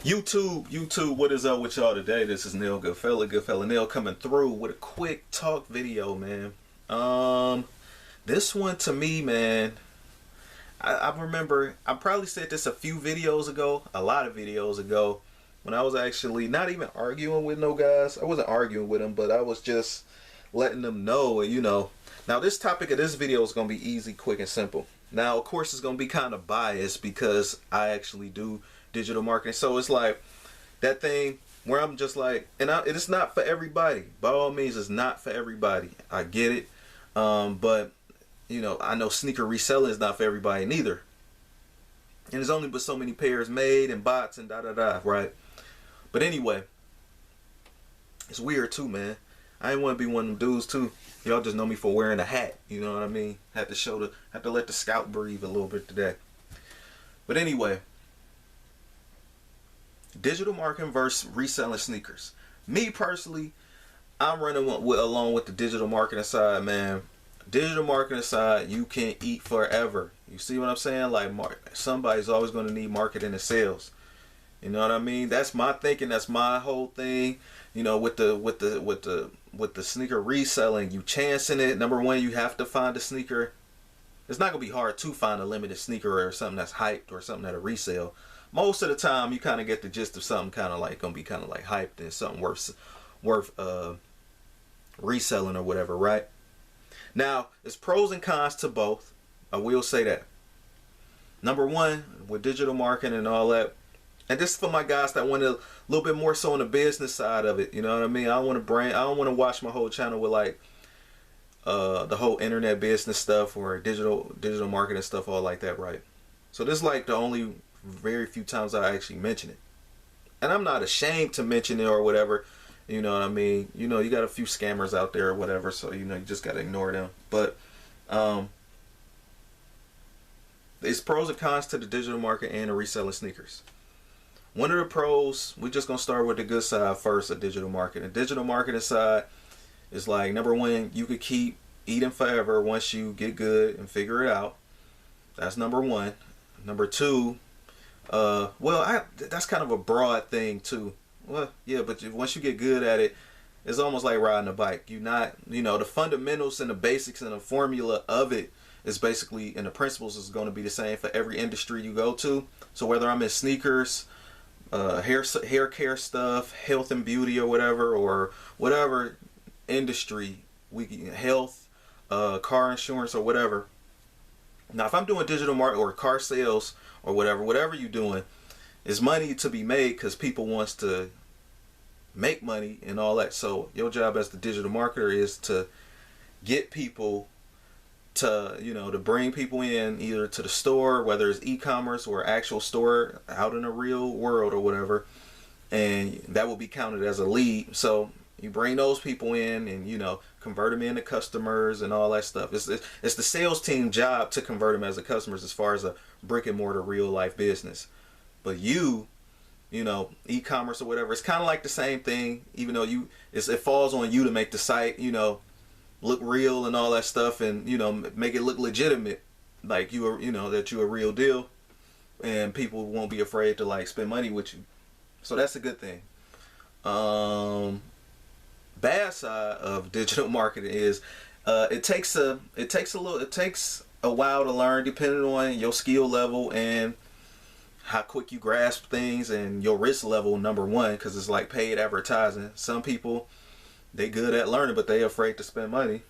YouTube, what is up with y'all today? This is Neil Goodfella Neil coming through with a quick talk video, man. This one to me, man, I remember I probably said this a few videos ago, a lot of videos ago, when I was actually not even arguing with no guys. I wasn't arguing with them, but I was just letting them know, Now this topic of this video is going to be easy, quick, and simple. Now, of course, it's going to be kind of biased because I actually do digital marketing. So it's like that thing where I'm just like, it's not for everybody. By all means, it's not for everybody. I get it. But, I know sneaker reselling is not for everybody neither. And there's only but so many pairs made and bots and da-da-da, right? But anyway, it's weird too, man. I didn't want to be one of them dudes too. Y'all just know me for wearing a hat. You know what I mean? Had to let the scout breathe a little bit today. But anyway, digital marketing versus reselling sneakers. Me personally, I'm running along with the digital marketing side, man. Digital marketing side, you can eat forever. You see what I'm saying? Like, somebody's always going to need marketing and sales. You know what I mean? That's my thinking. That's my whole thing. With the sneaker reselling, you chancing it. Number one, you have to find a sneaker. It's not gonna be hard to find a limited sneaker or something that's hyped or something that'll resell. Most of the time, you kind of get the gist of something kind of like gonna be kind of like hyped and something worth reselling or whatever, right? Now, there's pros and cons to both. I will say that. Number one, with digital marketing and all that. And this is for my guys that want a little bit more so on the business side of it. You know what I mean? I don't want to watch my whole channel with like the whole internet business stuff or digital marketing stuff, all like that, right? So this is like the only very few times I actually mention it. And I'm not ashamed to mention it or whatever. You know what I mean? You got a few scammers out there or whatever, so you just gotta ignore them. But it's pros and cons to the digital market and the reselling sneakers. One of the pros, we're just going to start with the good side first of digital marketing. The digital marketing side is like, number one, you could keep eating forever once you get good and figure it out. That's number one. Number two, that's kind of a broad thing too. Well, yeah, but once you get good at it, it's almost like riding a bike. The fundamentals and the basics and the formula of it is basically, and the principles is going to be the same for every industry you go to. So whether I'm in sneakers, hair care stuff, health and beauty or whatever industry, health, car insurance or whatever. Now, if I'm doing digital market or car sales or whatever you're doing, is money to be made because people wants to make money and all that. So your job as the digital marketer is to get people to bring people in either to the store, whether it's e-commerce or actual store out in the real world or whatever, and that will be counted as a lead. So you bring those people in and convert them into customers and all that stuff. It's the sales team job to convert them as a customers as far as a brick and mortar real life business. But e-commerce or whatever, it's kind of like the same thing, even though it falls on you to make the site look real and all that stuff, and make it look legitimate, like that you're a real deal, and people won't be afraid to like spend money with you. So that's a good thing. Bad side of digital marketing is it takes a while to learn, depending on your skill level and how quick you grasp things and your risk level, number one, because it's like paid advertising. Some people, they good at learning, but they afraid to spend money.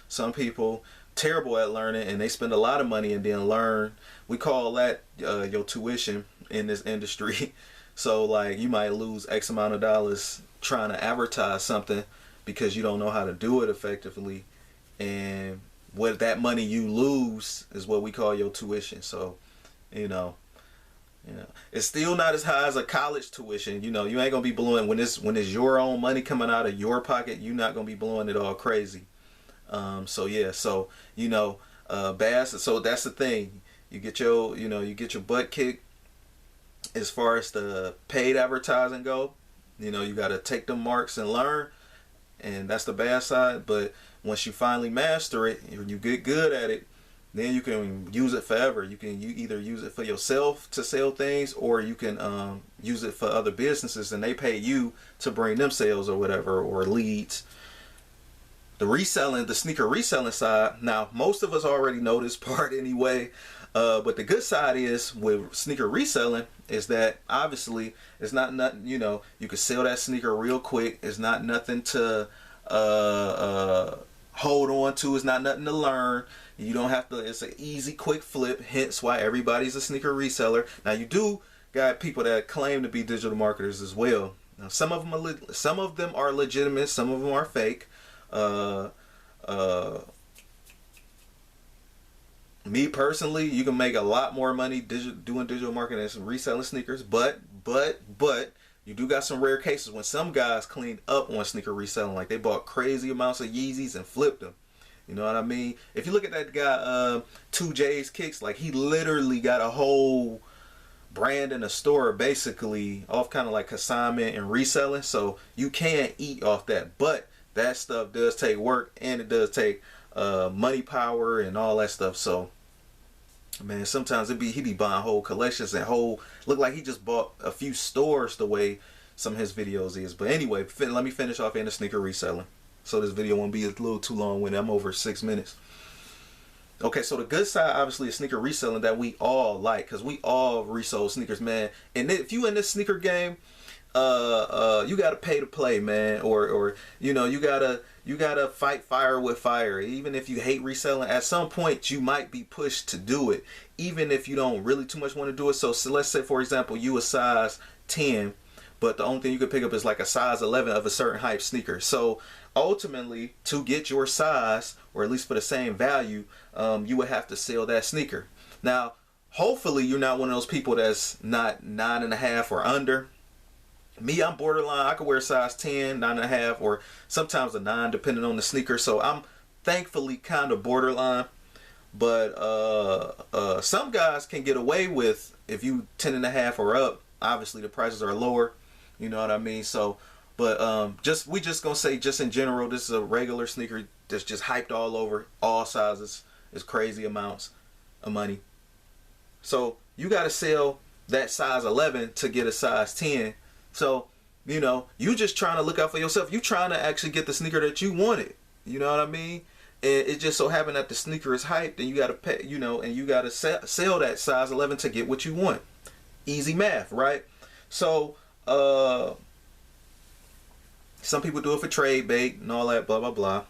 Some people terrible at learning and they spend a lot of money and then learn. We call that your tuition in this industry. So like you might lose X amount of dollars trying to advertise something because you don't know how to do it effectively, and what that money you lose is what we call your tuition. So it's still not as high as a college tuition. You ain't gonna be blowing when it's your own money coming out of your pocket. You're not gonna be blowing it all crazy. Bad. So that's the thing. You get your butt kicked as far as the paid advertising go. You got to take them marks and learn, and that's the bad side. But once you finally master it, you get good at it, then you can use it forever. You either use it for yourself to sell things, or you can use it for other businesses, and they pay you to bring them sales or whatever, or leads. The sneaker reselling side. Now, most of us already know this part anyway. But the good side is with sneaker reselling is that obviously it's not nothing. You know, you can sell that sneaker real quick. It's not nothing to hold on to. It's not nothing to learn. You don't have to. It's an easy, quick flip. Hence why everybody's a sneaker reseller. Now you do got people that claim to be digital marketers as well. Now some of them are legitimate. Some of them are fake. Me personally, you can make a lot more money doing digital marketing and reselling sneakers, but you do got some rare cases when some guys cleaned up on sneaker reselling, like they bought crazy amounts of Yeezys and flipped them. You know what I mean? If you look at that guy, 2J's Kicks, like he literally got a whole brand in a store basically off kind of like consignment and reselling, so you can eat off that. But that stuff does take work, and it does take money, power, and all that stuff. So man, sometimes he be buying whole collections and look like he just bought a few stores the way some of his videos is. But anyway, let me finish off in the sneaker reselling, so this video won't be a little too long when I'm over 6 minutes. Okay, so the good side obviously is sneaker reselling that we all like, because we all resold sneakers, man. And if you in this sneaker game, you gotta pay to play, man, or you know, you gotta fight fire with fire. Even if you hate reselling, at some point you might be pushed to do it, even if you don't really too much want to do it. So let's say, for example, you a size 10, but the only thing you could pick up is like a size 11 of a certain hype sneaker. So ultimately, to get your size, or at least for the same value, you would have to sell that sneaker. Now, hopefully you're not one of those people that's not 9.5 or under. Me, I'm borderline. I could wear a size 10, 9.5, or sometimes a 9, depending on the sneaker. So I'm thankfully kind of borderline. But some guys can get away with, if you 10.5 or up, obviously the prices are lower. You know what I mean? So, but we just gonna say, just in general, this is a regular sneaker that's just hyped all over, all sizes. It's crazy amounts of money. So you gotta sell that size 11 to get a size 10. So, you know, you just trying to look out for yourself. You trying to actually get the sneaker that you wanted. You know what I mean? And it just so happened that the sneaker is hyped, and you got to pay, you know, and you got to sell that size 11 to get what you want. Easy math, right? So, some people do it for trade bait and all that, blah, blah, blah.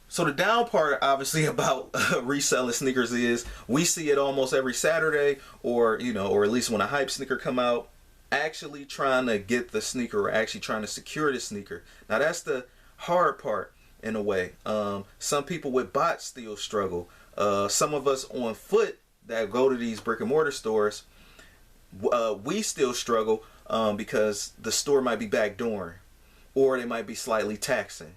So the down part, obviously, about reselling sneakers is we see it almost every Saturday, or, you know, or at least when a hype sneaker come out, actually trying to get the sneaker, or actually trying to secure the sneaker. Now that's the hard part in a way. Some people with bots still struggle. Some of us on foot that go to these brick and mortar stores, we still struggle because the store might be backdooring, or they might be slightly taxing.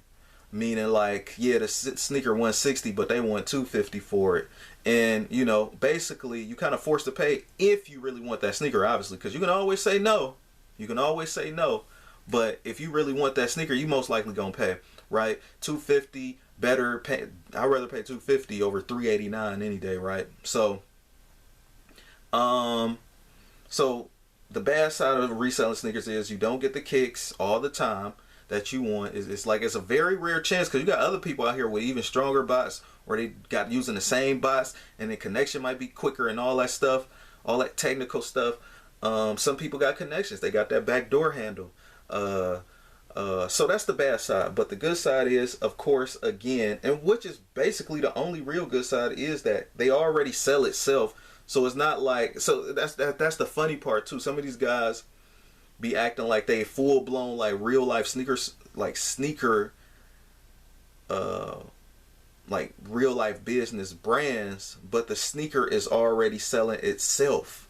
Meaning, like, yeah, the sneaker 160, but they want 250 for it. And, you know, basically you kind of forced to pay if you really want that sneaker, obviously, because you can always say no. You can always say no. But if you really want that sneaker, you most likely gonna pay, right? 250, better pay. I'd rather pay 250 over 389 any day, right? So so the bad side of reselling sneakers is you don't get the kicks all the time that you want. It's like, it's a very rare chance, because you got other people out here with even stronger bots, or they got using the same bots, and the connection might be quicker and all that stuff, all that technical stuff. Some people got connections, they got that backdoor handle. So that's the bad side. But the good side is, of course, again, and which is basically the only real good side, is that they already sell itself. So it's not like, so that's the funny part too. Some of these guys be acting like they full blown, like real life sneakers, like sneaker, like real life business brands, but the sneaker is already selling itself.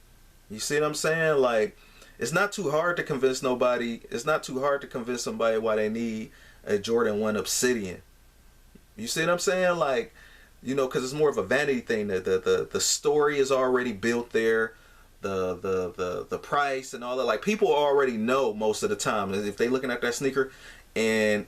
You see what I'm saying? Like, it's not too hard to convince nobody. It's not too hard to convince somebody why they need a Jordan 1 Obsidian. You see what I'm saying? Like, you know, because it's more of a vanity thing. That the story is already built there. The price and all that, like, people already know most of the time if they looking at that sneaker, and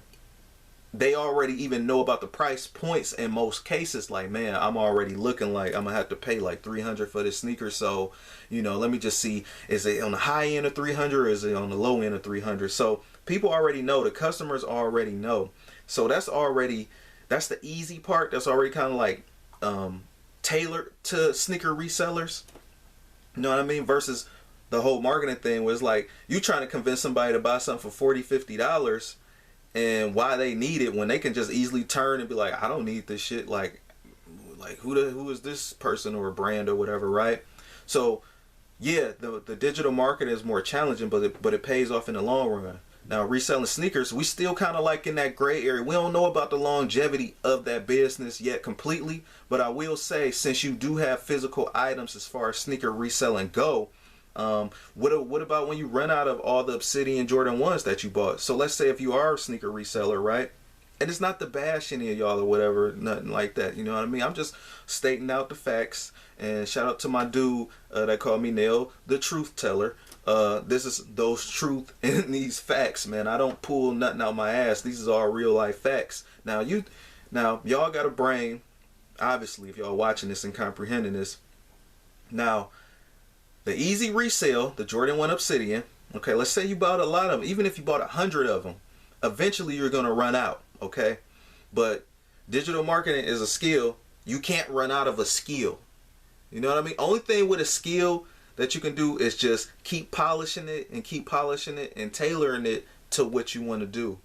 they already even know about the price points in most cases. Like, man, I'm already looking like I'm gonna have to pay like 300 for this sneaker. So, let me just see, is it on the high end of 300 or is it on the low end of 300? So people already know, the customers already know. So that's the easy part. That's already kind of like tailored to sneaker resellers. You know what I mean? Versus the whole marketing thing was like you trying to convince somebody to buy something for $40, $50 and why they need it when they can just easily turn and be like, I don't need this shit. Like who is this person or a brand or whatever, right? So yeah, the digital market is more challenging, but it pays off in the long run. Now, reselling sneakers, we still kind of like in that gray area. We don't know about the longevity of that business yet completely, but I will say, since you do have physical items as far as sneaker reselling go, what about when you run out of all the Obsidian Jordan 1s that you bought? So let's say if you are a sneaker reseller, right? And it's not to bash any of y'all or whatever, nothing like that. You know what I mean? I'm just stating out the facts. And shout out to my dude that called me Nail, the truth teller. This is those truth in these facts, man. I don't pull nothing out my ass. These is all real life facts. Now y'all got a brain, obviously, if y'all watching this and comprehending this. Now, the easy resale, the Jordan 1 Obsidian. Okay, let's say you bought a lot of them. Even if you bought 100 of them, eventually you're gonna run out. Okay, but digital marketing is a skill. You can't run out of a skill. You know what I mean? Only thing with a skill that you can do is just keep polishing it and tailoring it to what you want to do.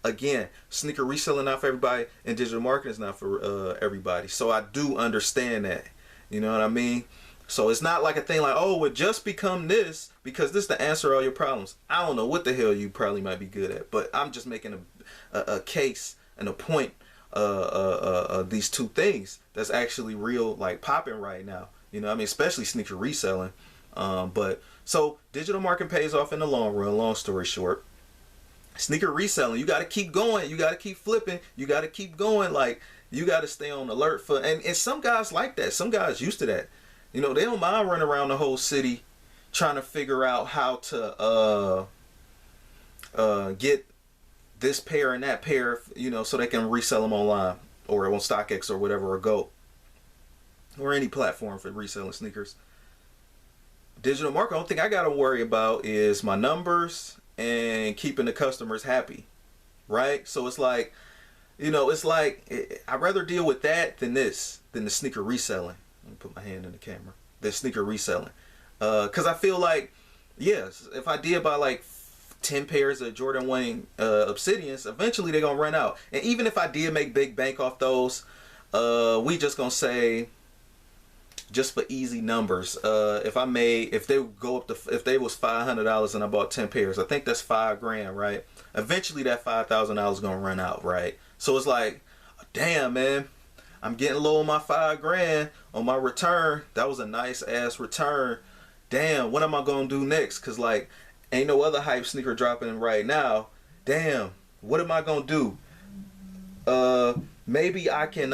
Again, sneaker reselling not for everybody, and digital marketing is not for everybody. So I do understand that. You know what I mean? So it's not like a thing like, oh, it just become this because this is the answer to all your problems. I don't know what the hell you probably might be good at, but I'm just making a case and a point these two things that's actually real, like popping right now. You know what I mean? Especially sneaker reselling. But so digital marketing pays off in the long run, long story short. Sneaker reselling, you got to keep going. You got to keep flipping. You got to keep going. Like, you got to stay on alert for, and some guys like that. Some guys used to that. You know, they don't mind running around the whole city trying to figure out how to get this pair and that pair, so they can resell them online or on StockX or whatever, or Go, or any platform for reselling sneakers. Digital marketing, the only thing I got to worry about is my numbers and keeping the customers happy, right? So it's like, I'd rather deal with that than the sneaker reselling. Let me put my hand in the camera. The sneaker reselling. Because I feel like, yes, if I did buy like 10 pairs of Jordan 1 Obsidians, eventually they're going to run out. And even if I did make big bank off those, we just going to say, just for easy numbers, if they was $500 and I bought 10 pairs, I think that's $5,000, right? Eventually that $5,000 is going to run out, right? So it's like, damn, man, I'm getting low on my $5,000 on my return. That was a nice ass return. Damn, what am I gonna do next? Cause like, ain't no other hype sneaker dropping right now. Damn, what am I gonna do? Maybe I can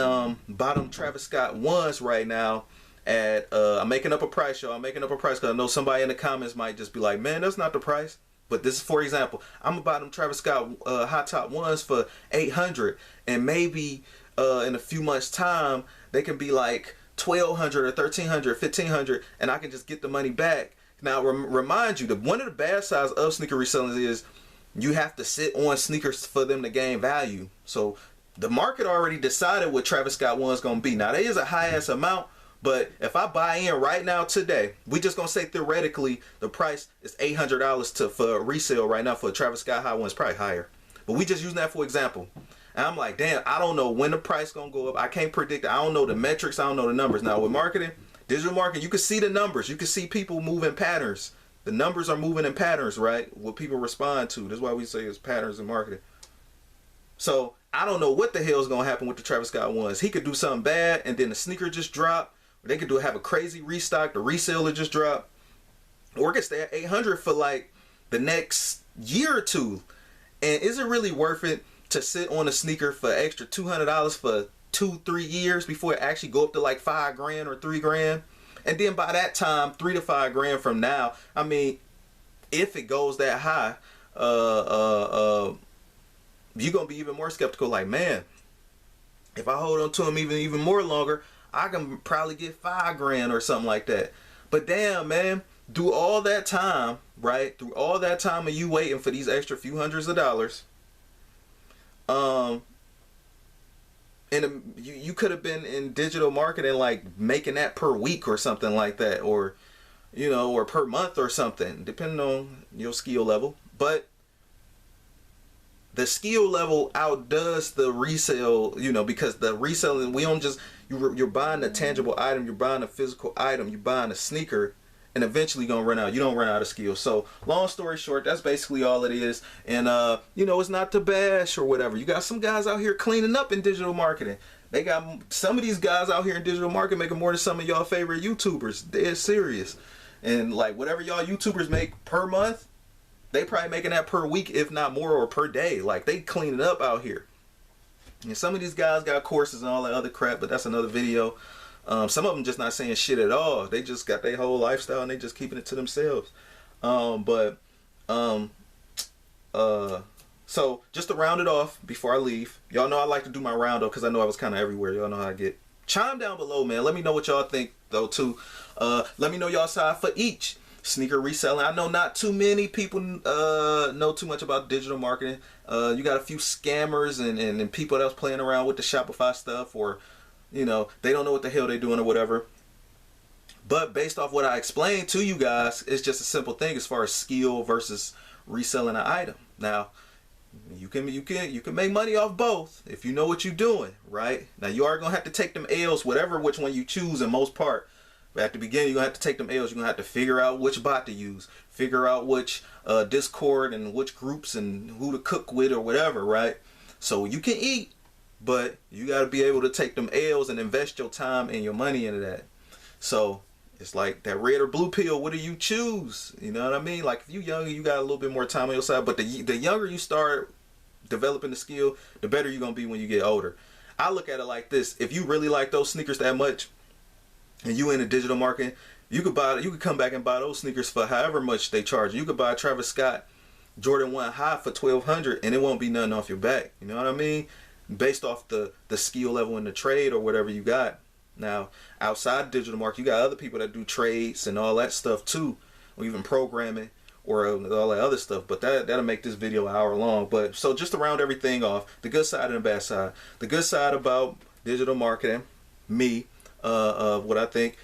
buy them Travis Scott ones right now at I'm making up a price, y'all. I'm making up a price because I know somebody in the comments might just be like, man, that's not the price. But this is, for example, I'm gonna buy them Travis Scott high top ones for $800, and maybe in a few months' time, they can be like $1,200 or $1,300, $1,500, and I can just get the money back. Now, remind you that one of the bad sides of sneaker reselling is you have to sit on sneakers for them to gain value. So the market already decided what Travis Scott one's gonna be. Now, there is a high ass amount, but if I buy in right now today, we just gonna say theoretically the price is $800 for resale right now for a Travis Scott high one. It's probably higher, but we just using that for example. And I'm like, damn, I don't know when the price gonna go up. I can't predict it. I don't know the metrics. I don't know the numbers. Now with marketing, digital marketing, you can see the numbers. You can see people moving patterns. The numbers are moving in patterns, right? What people respond to. That's why we say it's patterns in marketing. So I don't know what the hell is gonna happen with the Travis Scott ones. He could do something bad, and then the sneaker just drop. Or they could have a crazy restock. The reseller just drop, or it could stay at $800 for like the next year or two. And is it really worth it to sit on a sneaker for extra $200 for 2-3 years before it actually go up to like $5,000 or $3,000? And then by that time, $3,000 to $5,000 from now, I mean, if it goes that high, you're gonna be even more skeptical. Like, man, if I hold on to them even more longer, I can probably get 5 grand or something like that. But damn, man, through all that time, right? Through all that time of you waiting for these extra few hundreds of dollars, and you could have been in digital marketing, like making that per week or something like that, or or per month or something, depending on your skill level. But the skill level outdoes the resale, because the reselling, we don't just, you're buying a tangible item, you're buying a physical item, you're buying a sneaker, and eventually you're gonna run out. You don't run out of skills. So long story short, that's basically all it is. And it's not to bash or whatever. You got some guys out here cleaning up in digital marketing. They got some of these guys out here in digital marketing making more than some of y'all favorite YouTubers. They're serious. And like whatever y'all YouTubers make per month, they probably making that per week, if not more, or per day. Like, they cleaning up out here. And some of these guys got courses and all that other crap, but that's another video. Some of them just not saying shit at all. They just got their whole lifestyle and they just keeping it to themselves. So just to round it off before I leave, y'all know I like to do my roundup because I know I was kind of everywhere. Y'all know how I get. Chime down below, man. Let me know what y'all think, though, too. Let me know y'all side for each sneaker reselling. I know not too many people know too much about digital marketing. You got a few scammers and people that's playing around with the Shopify stuff, or they don't know what the hell they're doing or whatever. But based off what I explained to you guys, it's just a simple thing as far as skill versus reselling an item. Now, you can make money off both if you know what you're doing, right? Now, you are gonna have to take them L's, which one you choose in most part. But at the beginning, you're going to have to take them L's. You're going to have to figure out which bot to use. Figure out which Discord and which groups and who to cook with or whatever, right? So you can eat, but you got to be able to take them L's and invest your time and your money into that. So it's like that red or blue pill. What do you choose? You know what I mean? Like, if you're younger, you got a little bit more time on your side. But the younger you start developing the skill, the better you're going to be when you get older. I look at it like this. If you really like those sneakers that much, and you into digital marketing, you could come back and buy those sneakers for however much they charge. You could buy a Travis Scott Jordan 1 High for $1,200 and it won't be nothing off your back. You know what I mean? Based off the skill level in the trade or whatever you got. Now, outside digital marketing, you got other people that do trades and all that stuff too, or even programming or all that other stuff. But that'll make this video an hour long. But so just to round everything off, the good side and the bad side. The good side about digital marketing, what I think,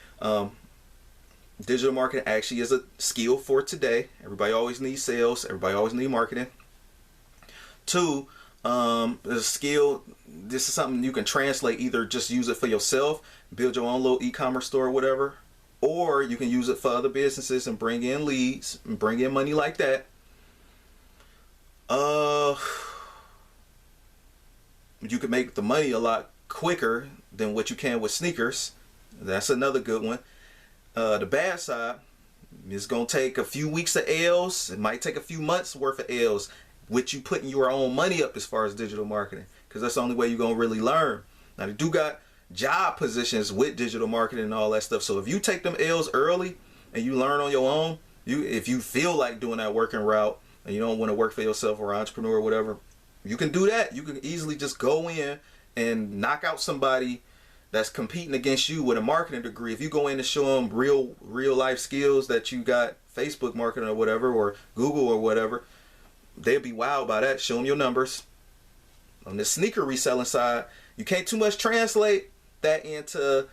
digital marketing actually is a skill for today. Everybody always needs sales. Everybody always needs marketing. 2, the skill, this is something you can translate, either just use it for yourself, build your own little e-commerce store or whatever, or you can use it for other businesses and bring in leads and bring in money like that. You can make the money a lot quicker than what you can with sneakers. That's another good one. The bad side is going to take a few weeks of L's. It might take a few months worth of L's, with you putting your own money up as far as digital marketing, because that's the only way you're going to really learn. Now, they do got job positions with digital marketing and all that stuff. So if you take them L's early and you learn on your own, if you feel like doing that working route and you don't want to work for yourself or entrepreneur or whatever, you can do that. You can easily just go in and knock out somebody that's competing against you with a marketing degree. If you go in and show them real life skills that you got, Facebook marketing or whatever, or Google or whatever, they'll be wowed by that. Show them your numbers. On the sneaker reselling side, you can't too much translate that into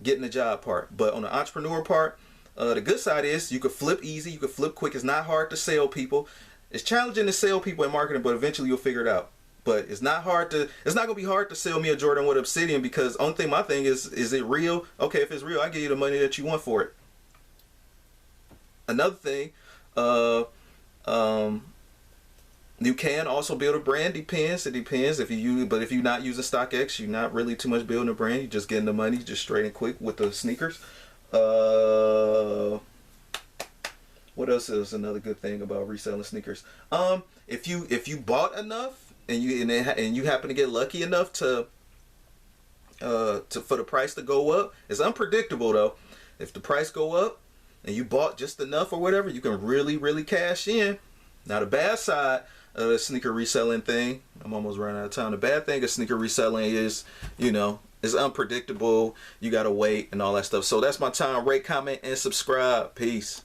getting the job part. But on the entrepreneur part, the good side is you could flip easy, you could flip quick. It's not hard to sell people. It's challenging to sell people in marketing, but eventually you'll figure it out. But it's not gonna be hard to sell me a Jordan with Obsidian, because my thing is it real? Okay, if it's real, I give you the money that you want for it. Another thing, you can also build a brand. It depends but if you're not using StockX, you're not really too much building a brand. You're just getting the money just straight and quick with the sneakers. What else is another good thing about reselling sneakers? If you bought enough and you happen to get lucky enough for the price to go up, it's unpredictable though. If the price go up and you bought just enough or whatever, you can really cash in. Now the bad side of the sneaker reselling thing, I'm almost running out of time. The bad thing of sneaker reselling is, you know, it's unpredictable. You gotta wait and all that stuff. So that's my time. Rate, comment, and subscribe. Peace.